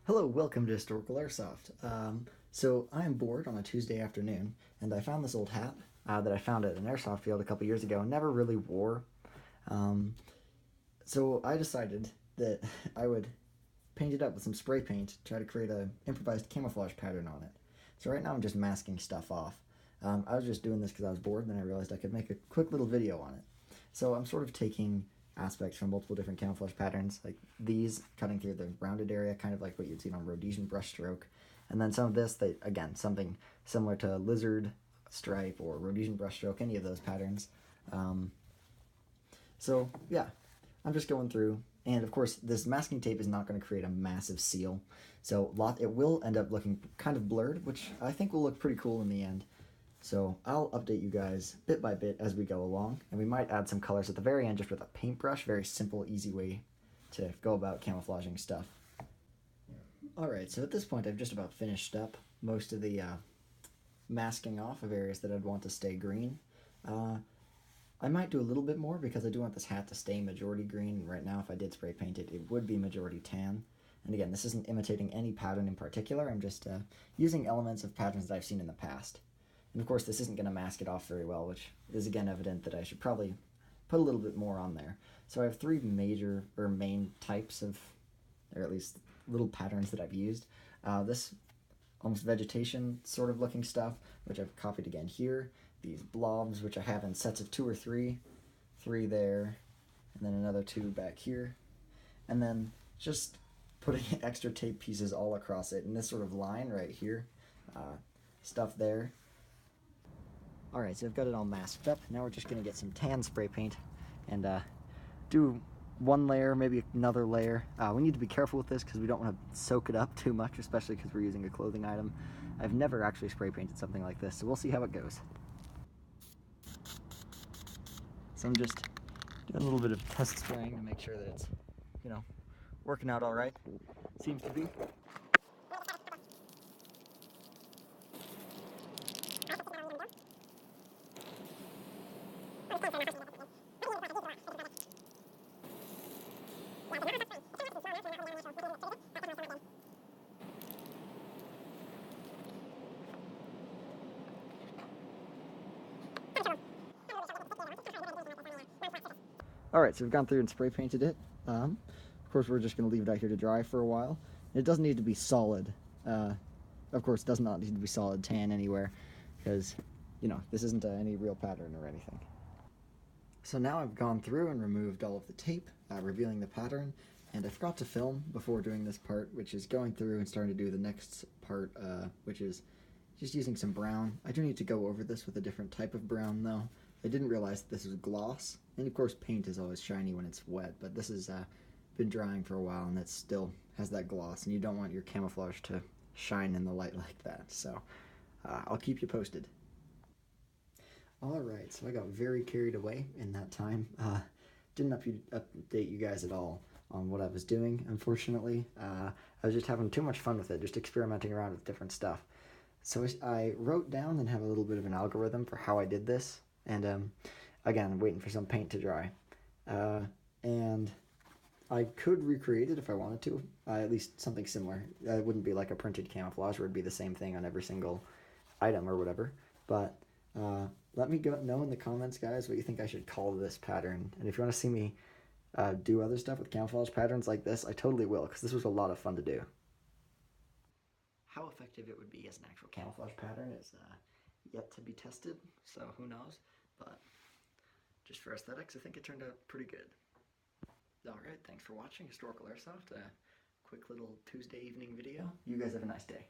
Hello, welcome to Historical Airsoft. So I'm bored on a Tuesday afternoon, and I found this old hat that I found at an airsoft field a couple years ago and never really wore. Um, so I decided that I would paint it up with some spray paint, try to create a improvised camouflage pattern on it. So right now I'm just masking stuff off. I was just doing this because I was bored, and then I realized I could make a quick little video on it. So I'm sort of taking aspects from multiple different camouflage patterns, like these cutting through the rounded area, kind of like what you'd see on Rhodesian brushstroke, and then some of this, that again, something similar to lizard stripe or Rhodesian brushstroke, any of those patterns. Um, so yeah, I'm just going through, and of course, this masking tape is not going to create a massive seal, so it will end up looking kind of blurred, which I think will look pretty cool in the end. So I'll update you guys bit by bit as we go along, and we might add some colors at the very end just with a paintbrush. Very simple, easy way to go about camouflaging stuff. Alright, so at this point I've just about finished up most of the masking off of areas that I'd want to stay green. I might do a little bit more because I do want this hat to stay majority green, and right now if I did spray paint it, it would be majority tan. And again, this isn't imitating any pattern in particular, I'm just using elements of patterns that I've seen in the past. And of course, this isn't going to mask it off very well, which is again evident that I should probably put a little bit more on there. So I have three major or main types of, or at least little patterns that I've used. This almost vegetation sort of looking stuff, which I've copied again here. These blobs, which I have in sets of 2 or 3. 3 there, and then another 2 back here. And then just putting extra tape pieces all across it in this sort of line right here. Stuff there. Alright, so I've got it all masked up. Now we're just going to get some tan spray paint and do one layer, maybe another layer. We need to be careful with this because we don't want to soak it up too much, especially because we're using a clothing item. I've never actually spray painted something like this, so we'll see how it goes. So I'm just doing a little bit of test spraying to make sure that it's, working out alright. Seems to be. Alright, so we've gone through and spray painted it. Of course, we're just going to leave it out here to dry for a while. It doesn't need to be solid. Of course, it does not need to be solid tan anywhere, because, this isn't any real pattern or anything. So now I've gone through and removed all of the tape, revealing the pattern, and I forgot to film before doing this part, which is going through and starting to do the next part, which is just using some brown. I do need to go over this with a different type of brown, though. I didn't realize that this was gloss, and of course paint is always shiny when it's wet, but this has been drying for a while and it still has that gloss, and you don't want your camouflage to shine in the light like that, so I'll keep you posted. Alright, so I got very carried away in that time. Didn't update you guys at all on what I was doing, unfortunately. I was just having too much fun with it, just experimenting around with different stuff. So I wrote down and have a little bit of an algorithm for how I did this, and again, I'm waiting for some paint to dry. And I could recreate it if I wanted to, at least something similar. It wouldn't be like a printed camouflage where it'd be the same thing on every single item or whatever, but let me know in the comments, guys, what you think I should call this pattern. And if you want to see me do other stuff with camouflage patterns like this, I totally will, because this was a lot of fun to do. How effective it would be as an actual camouflage pattern is yet to be tested, so who knows, but just for aesthetics, I think it turned out pretty good. Alright, thanks for watching Historical Airsoft, a quick little Tuesday evening video. You guys have a nice day.